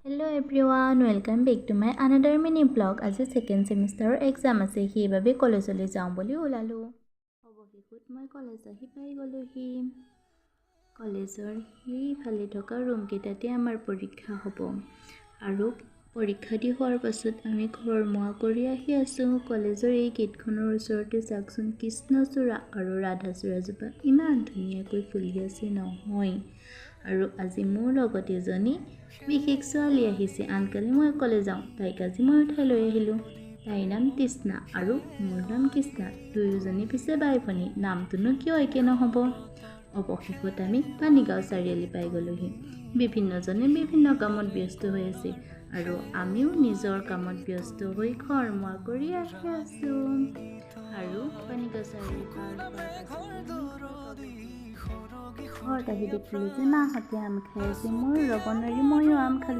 Hello everyone, welcome back to my another mini vlog. আজি second semester exam আছে সেইবাবে কলেজলৈ যাওঁ বুলি ওলালো। অৱশেষত মই কলেজ আহি পাই গলোহি। কলেজৰ সেইফালে থকা ৰুম কেইটাতে আমাৰ পৰীক্ষা হ'ব আৰু পৰীক্ষা দি হোৱাৰ পাছত আমি ঘৰমুৱা কৰি আহি আছো। কলেজৰ এই গেটখনৰ ওচৰতে চাকচোন কৃষ্ণচূড়া আৰু ৰাধাচূড়াজোপা ইমান ধুনীয়াকৈ ফুলি আছে নহয়। আৰু আজি মোৰ লগত এজনী বিশেষ ছোৱালী আহিছে। আনকালে মই কলেজ যাওঁ, তাইক আজি মই উঠাই লৈ আহিলোঁ। তাইৰ নাম তৃষ্ণা আৰু মোৰ নাম কৃষ্ণা। দুয়োজনী পিছে বাই ভনী, নামটোনো কিয় একে নহ'ব। অৱশেষত আমি পানীগাঁও চাৰিআলি পাই গলোহি। বিভিন্নজনে বিভিন্ন কামত ব্যস্ত হৈ আছে আৰু আমিও নিজৰ কামত ব্যস্ত হৈ ঘৰমুৱা কৰি আহি আছো। আৰু পানীগাঁও চাৰিআলি ঘৰত আহি দেখিলোঁ যে মাহঁতে আম খাই আছে। মই ৰ'ব নোৱাৰি ময়ো আম খালোঁ।